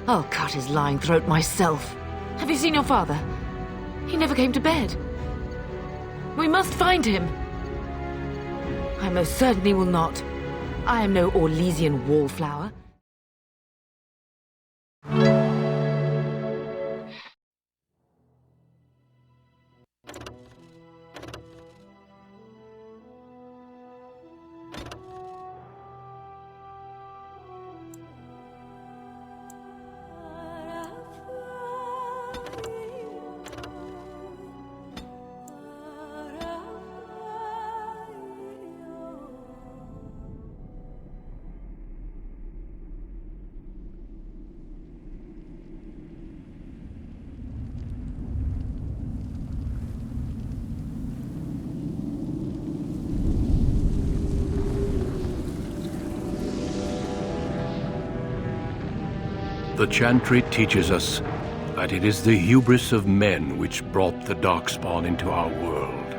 I'll cut his lying throat myself. Have you seen your father? He never came to bed. We must find him. I most certainly will not. I am no Orlesian wallflower. The Chantry teaches us that it is the hubris of men which brought the Darkspawn into our world.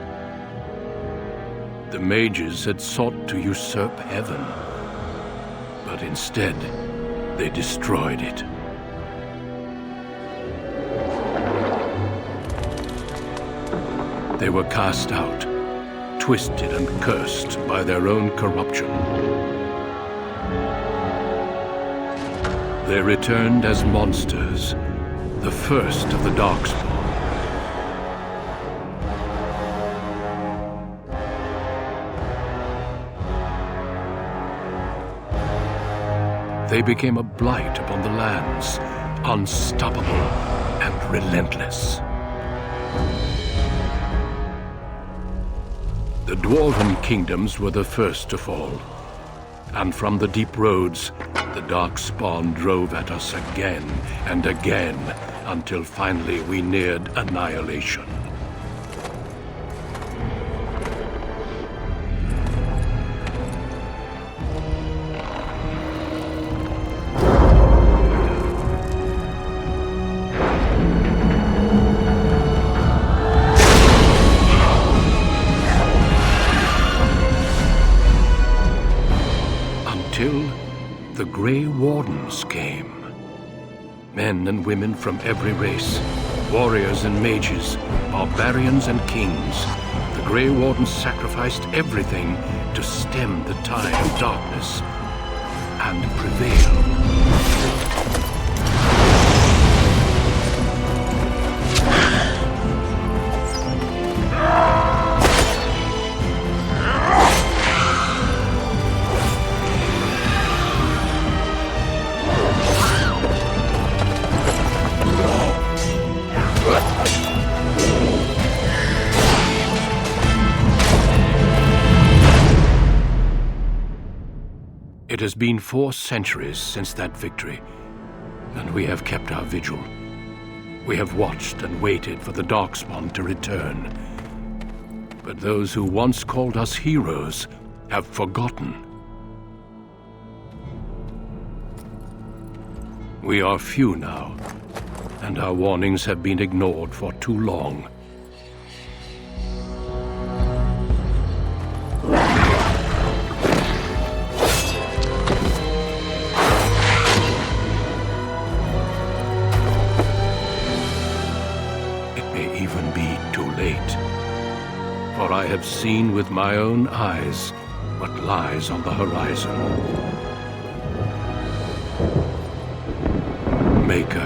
The mages had sought to usurp heaven, but instead they destroyed it. They were cast out, twisted and cursed by their own corruption. They returned as monsters, the first of the Darkspawn. They became a blight upon the lands, unstoppable and relentless. The Dwarven kingdoms were the first to fall, and from the deep roads, the Darkspawn drove at us again and again, until finally we neared annihilation. Until the Grey Wardens came. Men and women from every race, warriors and mages, barbarians and kings. The Grey Wardens sacrificed everything to stem the tide of darkness and prevail. It has been 4 centuries since that victory, and we have kept our vigil. We have watched and waited for the Darkspawn to return. But those who once called us heroes have forgotten. We are few now, and our warnings have been ignored for too long. For I have seen with my own eyes what lies on the horizon. Maker,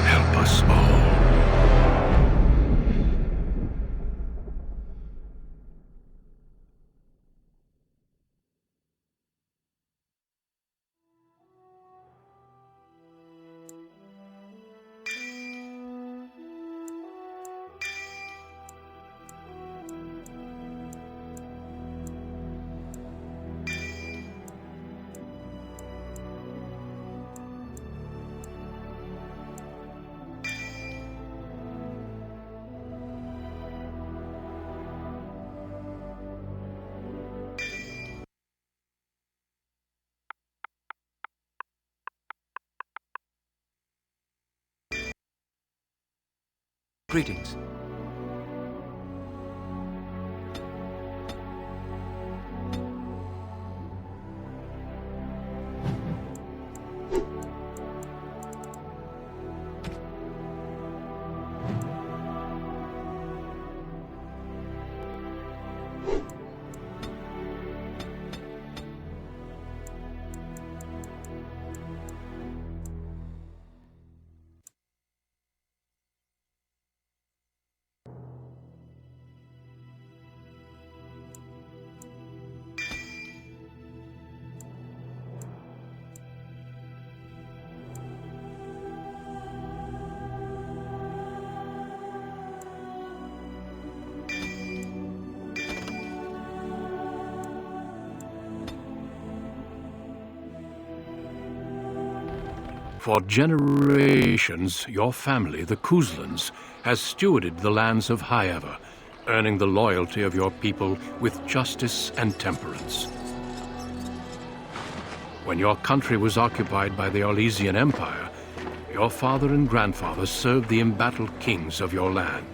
help us all. Greetings. For generations, your family, the Kuzlans, has stewarded the lands of Highever, earning the loyalty of your people with justice and temperance. When your country was occupied by the Orlesian Empire, your father and grandfather served the embattled kings of your land.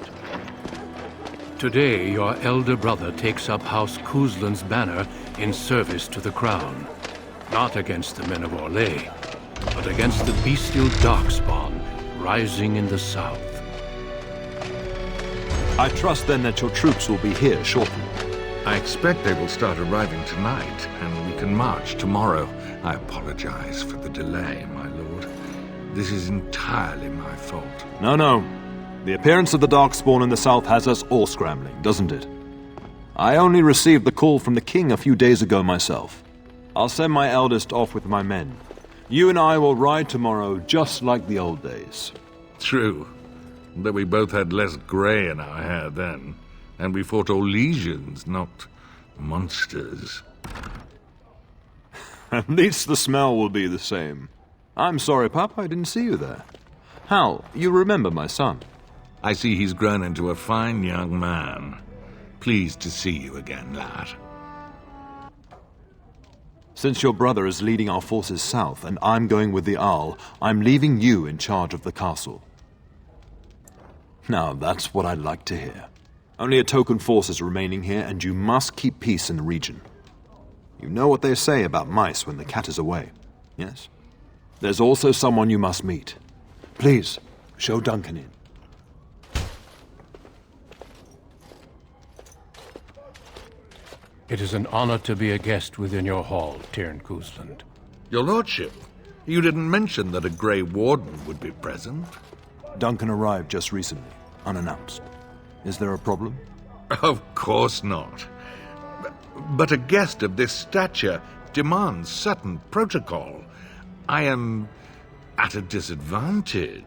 Today, your elder brother takes up House Kuzlan's banner in service to the crown, not against the men of Orlais, but against the bestial darkspawn rising in the south. I trust then that your troops will be here shortly. I expect they will start arriving tonight, and we can march tomorrow. I apologize for the delay, my lord. This is entirely my fault. No. The appearance of the Darkspawn in the south has us all scrambling, doesn't it? I only received the call from the king a few days ago myself. I'll send my eldest off with my men. You and I will ride tomorrow just like the old days. True, but we both had less grey in our hair then, and we fought Orlesians, not monsters. At least the smell will be the same. I'm sorry, Pup, I didn't see you there. Hal, you remember my son? I see he's grown into a fine young man. Pleased to see you again, lad. Since your brother is leading our forces south and I'm going with the Owl, I'm leaving you in charge of the castle. Now, that's what I'd like to hear. Only a token force is remaining here, and you must keep peace in the region. You know what they say about mice when the cat is away, yes? There's also someone you must meet. Please, show Duncan in. It is an honor to be a guest within your hall, Tyrn Kuzland. Your lordship, you didn't mention that a Grey Warden would be present. Duncan arrived just recently, unannounced. Is there a problem? Of course not. But a guest of this stature demands certain protocol. I am at a disadvantage.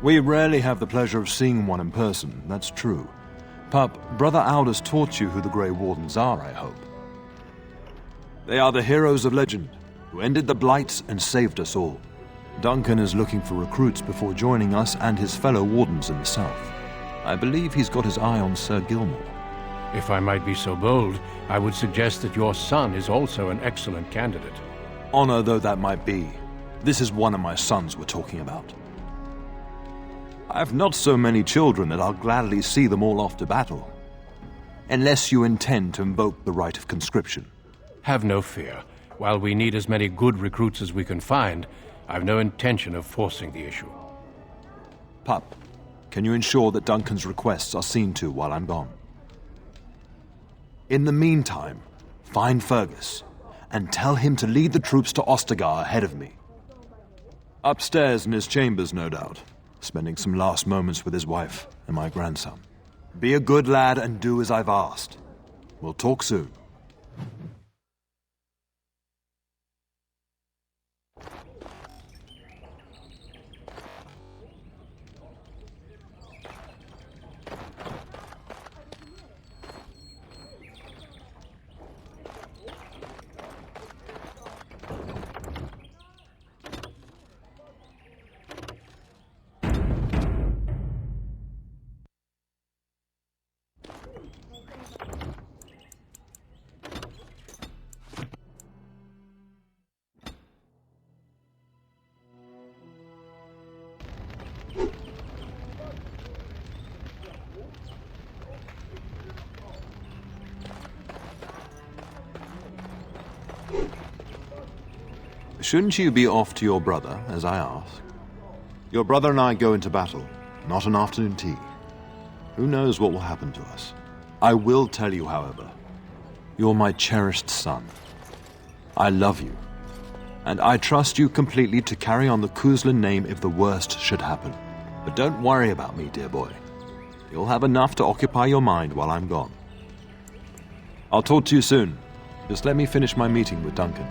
We rarely have the pleasure of seeing one in person, that's true. Pup, Brother Aldous taught you who the Grey Wardens are, I hope. They are the heroes of legend, who ended the Blights and saved us all. Duncan is looking for recruits before joining us and his fellow Wardens in the south. I believe he's got his eye on Sir Gilmore. If I might be so bold, I would suggest that your son is also an excellent candidate. Honor though that might be, this is one of my sons we're talking about. I've not so many children that I'll gladly see them all off to battle. Unless you intend to invoke the right of conscription. Have no fear. While we need as many good recruits as we can find, I've no intention of forcing the issue. Pup, can you ensure that Duncan's requests are seen to while I'm gone? In the meantime, find Fergus, and tell him to lead the troops to Ostagar ahead of me. Upstairs in his chambers, no doubt, spending some last moments with his wife and my grandson. Be a good lad and do as I've asked. We'll talk soon. Shouldn't you be off to your brother, as I asked? Your brother and I go into battle, not an afternoon tea. Who knows what will happen to us? I will tell you, however, you're my cherished son. I love you, and I trust you completely to carry on the Kuzlan name if the worst should happen. But don't worry about me, dear boy. You'll have enough to occupy your mind while I'm gone. I'll talk to you soon. Just let me finish my meeting with Duncan.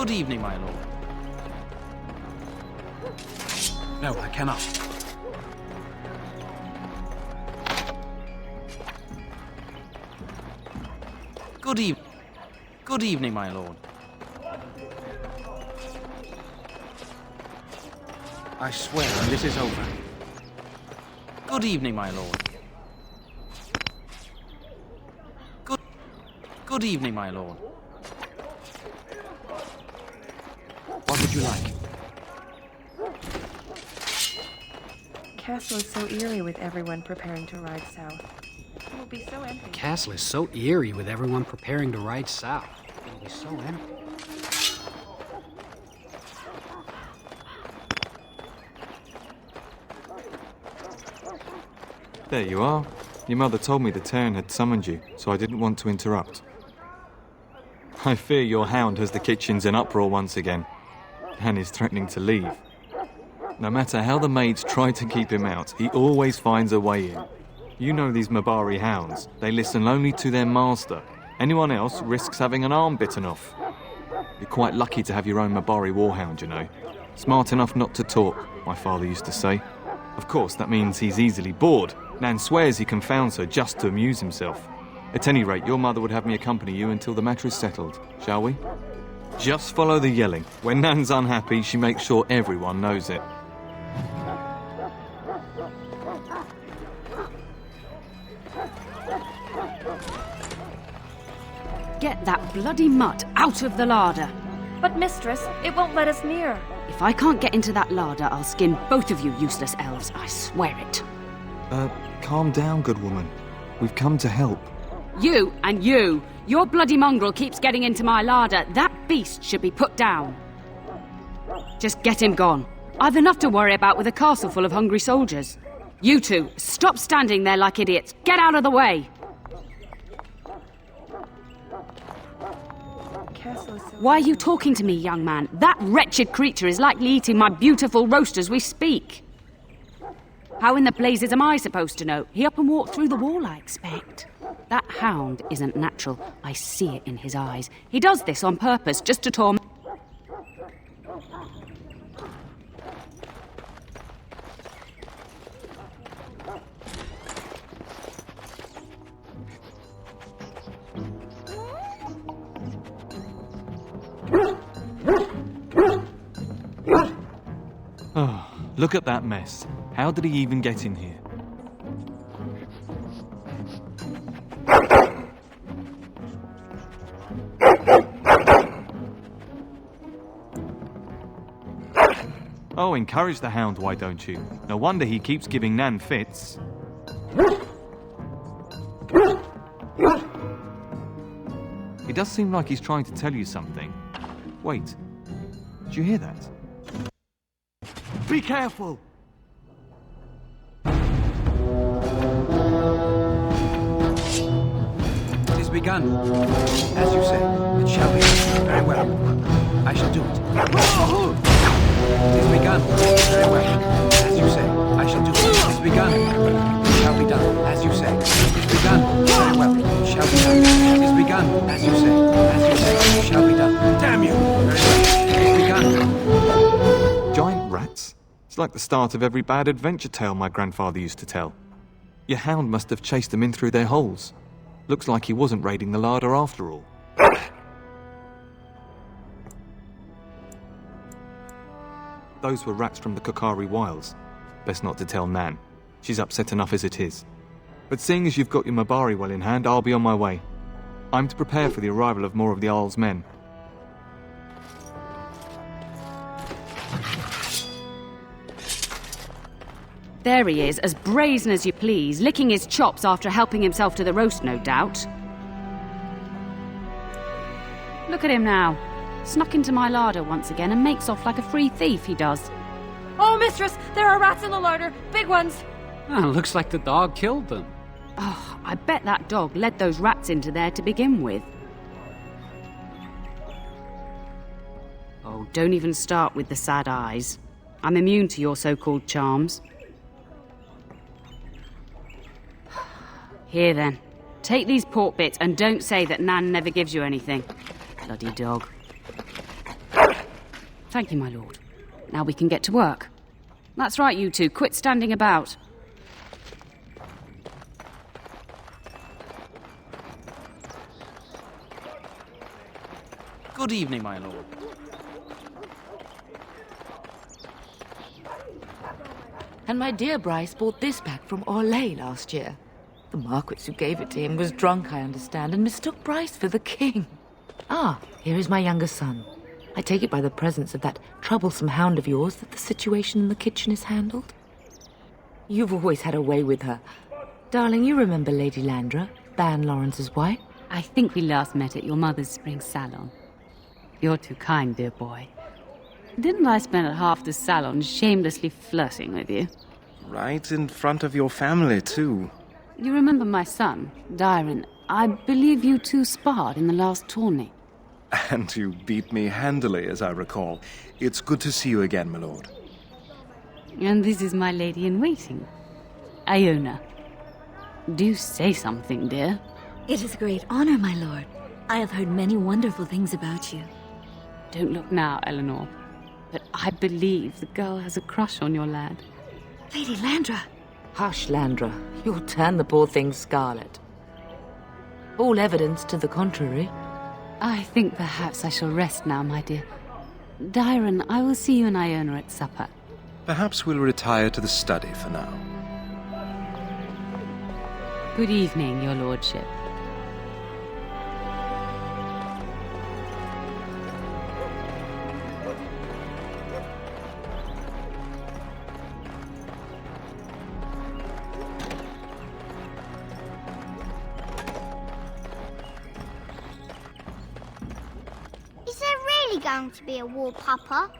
Good evening, my lord. No, I cannot. Good evening, my lord. I swear when this is over. Good evening, my lord. Good evening, my lord. What would you like? Castle is so eerie with everyone preparing to ride south. It will be so empty. Castle is so eerie with everyone preparing to ride south. It'll be so empty. There you are. Your mother told me the Terran had summoned you, so I didn't want to interrupt. I fear your hound has the kitchens in uproar once again, and is threatening to leave. No matter how the maids try to keep him out, he always finds a way in. You know these Mabari hounds. They listen only to their master. Anyone else risks having an arm bitten off. You're quite lucky to have your own Mabari warhound, you know. Smart enough not to talk, my father used to say. Of course, that means he's easily bored. Nan swears he confounds her just to amuse himself. At any rate, your mother would have me accompany you until the matter is settled, shall we? Just follow the yelling. When Nan's unhappy, she makes sure everyone knows it. Get that bloody mutt out of the larder. But mistress, it won't let us near. If I can't get into that larder, I'll skin both of you useless elves, I swear it. Calm down, good woman. We've come to help. You and you! Your bloody mongrel keeps getting into my larder. That beast should be put down. Just get him gone. I've enough to worry about with a castle full of hungry soldiers. You two, stop standing there like idiots. Get out of the way! Castle is so Why are you talking to me, young man? That wretched creature is likely eating my beautiful roast as we speak. How in the blazes am I supposed to know? He up and walked through the wall, I expect. That hound isn't natural. I see it in his eyes. He does this on purpose, just to torment. Oh, look at that mess. How did he even get in here? Oh, encourage the hound, why don't you? No wonder he keeps giving Nan fits. It does seem like he's trying to tell you something. Wait, did you hear that? Be careful! It is begun. As you say, it shall be. Very well. I shall do it. It is begun. Very well. As you say, I shall do it. It is begun. It shall be done. As you say. It is begun. Very well. It shall be done. It is begun. As you say. As you say. It shall be done. Damn you! Very well. It is begun. Giant rats? It's like the start of every bad adventure tale my grandfather used to tell. Your hound must have chased them in through their holes. Looks like he wasn't raiding the larder after all. Those were rats from the Kokari Wilds. Best not to tell Nan. She's upset enough as it is. But seeing as you've got your Mabari well in hand, I'll be on my way. I'm to prepare for the arrival of more of the Isle's men. There he is, as brazen as you please, licking his chops after helping himself to the roast, no doubt. Look at him now. Snuck into my larder once again and makes off like a free thief, he does. Oh, mistress, there are rats in the larder. Big ones. Looks like the dog killed them. Oh, I bet that dog led those rats into there to begin with. Oh, don't even start with the sad eyes. I'm immune to your so-called charms. Here then, take these pork bits and don't say that Nan never gives you anything. Bloody dog. Thank you, my lord. Now we can get to work. That's right, you two. Quit standing about. Good evening, my lord. And my dear Bryce bought this back from Orlais last year. The Marquis who gave it to him was drunk, I understand, and mistook Bryce for the king. Ah, here is my younger son. I take it by the presence of that troublesome hound of yours that the situation in the kitchen is handled. You've always had a way with her. Darling, you remember Lady Landra, Ban Lawrence's wife? I think we last met at your mother's spring salon. You're too kind, dear boy. Didn't I spend half the salon shamelessly flirting with you? Right in front of your family, too. You remember my son, Dyron. I believe you two sparred in the last tourney. And you beat me handily, as I recall. It's good to see you again, my lord. And this is my lady-in-waiting, Iona. Do say something, dear. It is a great honor, my lord. I have heard many wonderful things about you. Don't look now, Eleanor. But I believe the girl has a crush on your lad. Lady Landra! Hush, Landra. You'll turn the poor thing scarlet. All evidence to the contrary. I think perhaps I shall rest now, my dear. Dyron, I will see you and Iona at supper. Perhaps we'll retire to the study for now. Good evening, your lordship. Is there really going to be a war, Papa?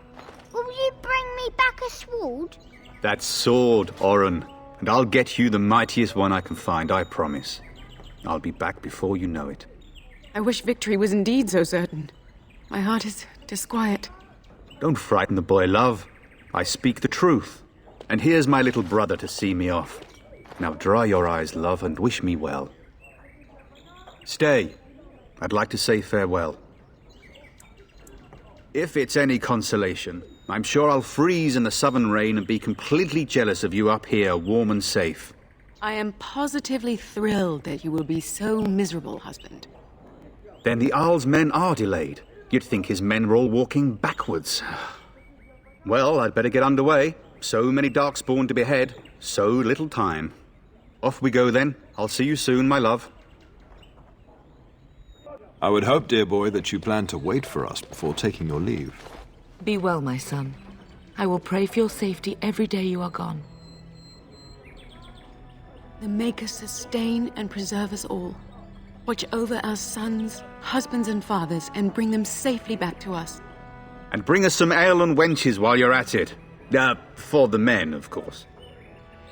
Will you bring me back a sword? That sword, Oren. And I'll get you the mightiest one I can find, I promise. I'll be back before you know it. I wish victory was indeed so certain. My heart is disquiet. Don't frighten the boy, love. I speak the truth. And here's my little brother to see me off. Now dry your eyes, love, and wish me well. Stay. I'd like to say farewell. If it's any consolation, I'm sure I'll freeze in the southern rain and be completely jealous of you up here, warm and safe. I am positively thrilled that you will be so miserable, husband. Then the Arl's men are delayed. You'd think his men were all walking backwards. Well, I'd better get underway. So many darkspawn to behead, so little time. Off we go then. I'll see you soon, my love. I would hope, dear boy, that you plan to wait for us before taking your leave. Be well, my son. I will pray for your safety every day you are gone. The Maker sustain and preserve us all. Watch over our sons, husbands and fathers, and bring them safely back to us. And bring us some ale and wenches while you're at it. For the men, of course.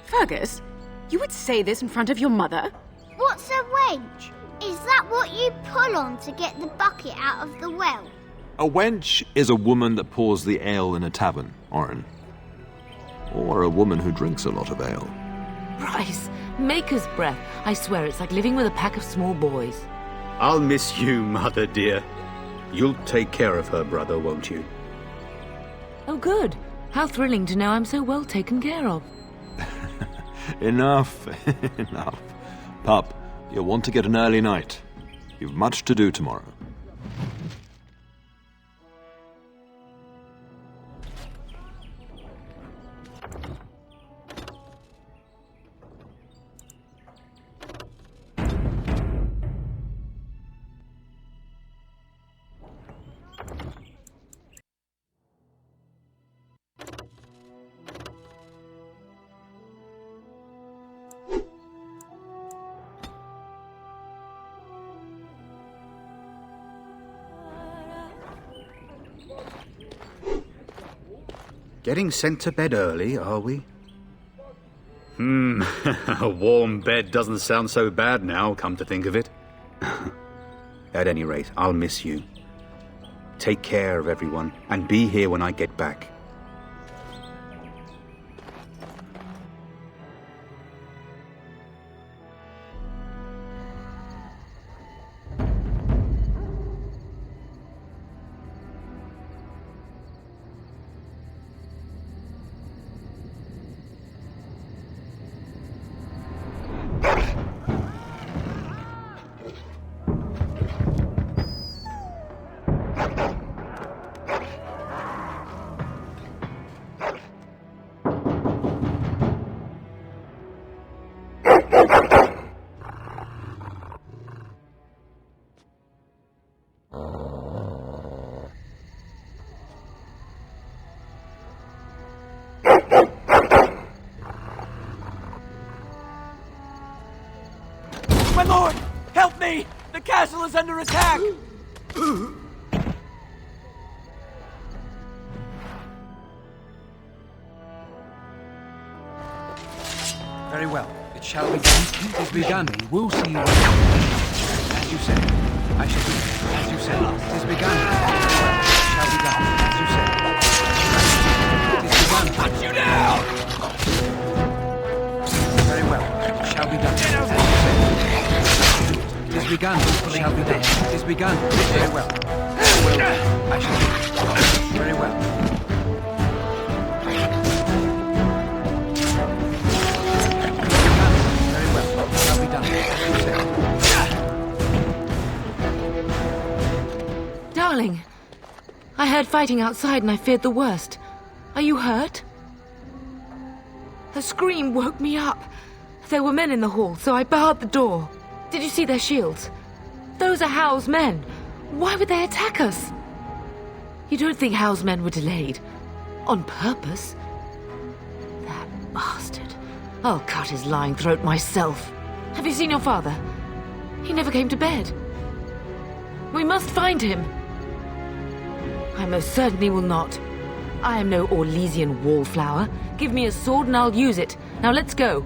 Fergus, you would say this in front of your mother? What's a wench? Is that what you pull on to get the bucket out of the well? A wench is a woman that pours the ale in a tavern, Oren. Or a woman who drinks a lot of ale. Bryce, maker's breath. I swear it's like living with a pack of small boys. I'll miss you, mother dear. You'll take care of her, brother, won't you? Oh, good. How thrilling to know I'm so well taken care of. Enough, enough. Pup, you'll want to get an early night. You've much to do tomorrow. Getting sent to bed early, are we? A warm bed doesn't sound so bad now, come to think of it. At any rate, I'll miss you. Take care of everyone, and be here when I get back. My lord! Help me! The castle is under attack! Very well. It shall be done. It is begun. We'll see you. As you say. I shall do it. As you say. It is begun. It shall be done. As you say. It is begun. Cut you down! Very well. It shall be done. As you say. It is begun. It shall be done. It is begun. Very well. I shall do it. Very well. Darling, I heard fighting outside and I feared the worst. Are you hurt? The scream woke me up. There were men in the hall, so I barred the door. Did you see their shields? Those are Howe's men. Why would they attack us? You don't think Howe's men were delayed? On purpose? That bastard. I'll cut his lying throat myself. Have you seen your father? He never came to bed. We must find him. I most certainly will not. I am no Orlesian wallflower. Give me a sword and I'll use it. Now let's go.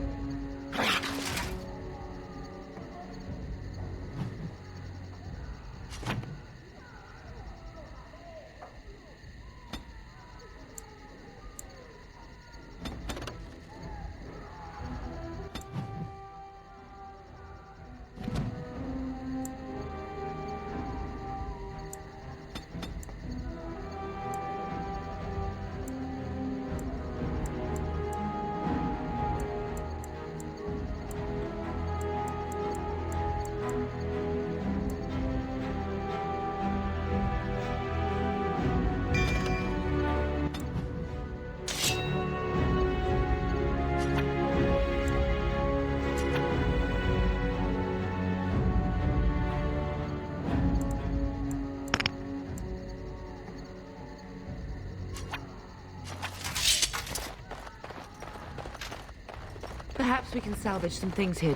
Perhaps we can salvage some things here,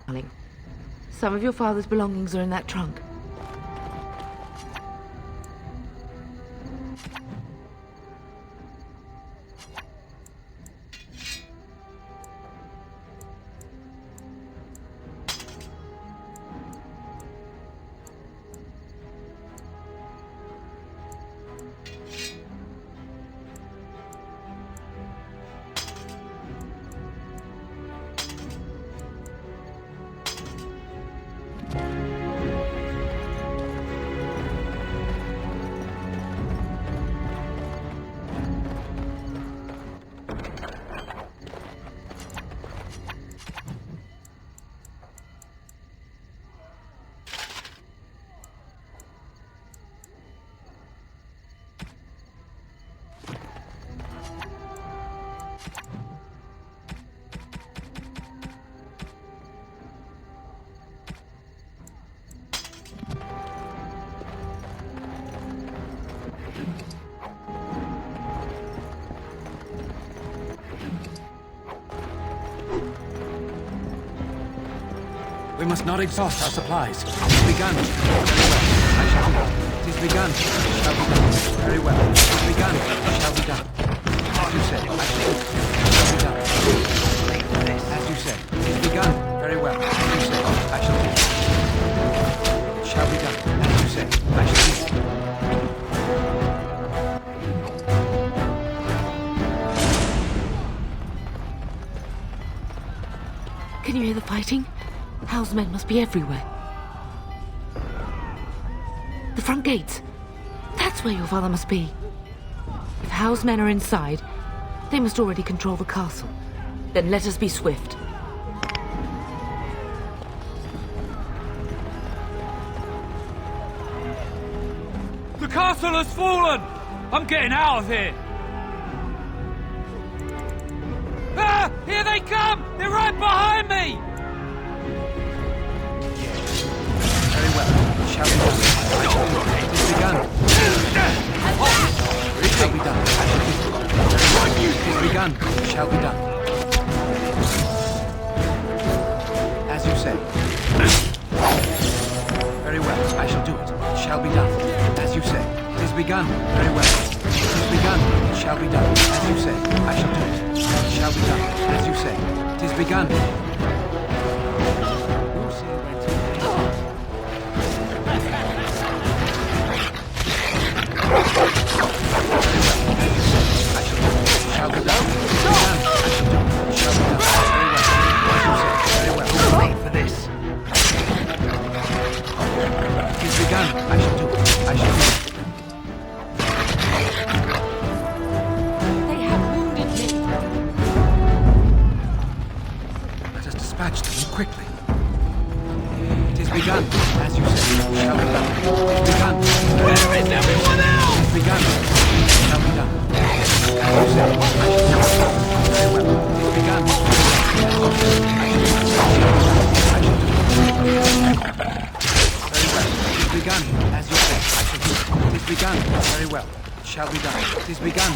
darling. Some of your father's belongings are in that trunk. We must not exhaust our supplies. It is begun. I shall be done. It is begun. It shall be done. Very well. It is begun. It shall be done. As you say, I shall do it. It shall be done. As you say, it is begun. Very well. As you say, I shall do it. It shall be done. As you say, I shall do it. Can you hear the fighting? Hal's men must be everywhere. The front gates. That's where your father must be. If Hal's men are inside, they must already control the castle. Then let us be swift. The castle has fallen! I'm getting out of here! Ah! Here they come! They're right behind me! Very well. It shall be done. It is begun. It shall be done. It is begun. It shall be done. As shall be done. As you say. It is begun. Very well. It is begun. It shall be done. As you say. I shall do it. It shall be done. As you say. It is begun. Shall be done. Wait for this. It is begun. I shall do it. I shall do it. They have wounded me. Let us dispatch them quickly. It is begun. As you say. It shall be done. It is begun. Where is everyone else? It is begun. It shall be done. As you say. I shall do it. Very well. It is begun. Begun, as you say. I shall do it. It is begun. Very well. It shall be done. It is begun.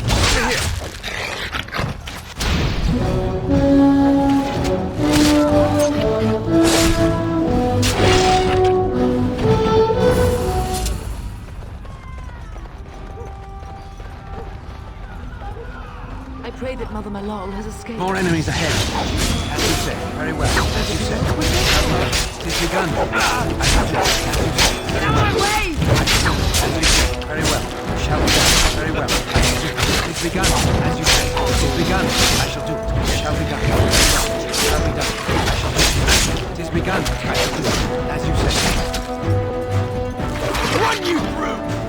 I pray that Mother Malal has escaped. More enemies ahead. As you say. Very well. As you say. It is begun. I shall do it. As you say. Get out of my way! As you say. Very well. It shall be done. Very well. I shall do it. It is begun. As you say. It is begun. I shall do it. It shall be done. Very well. It shall be done. I shall do it. It is begun. I shall do it. As you say. Run, you brute!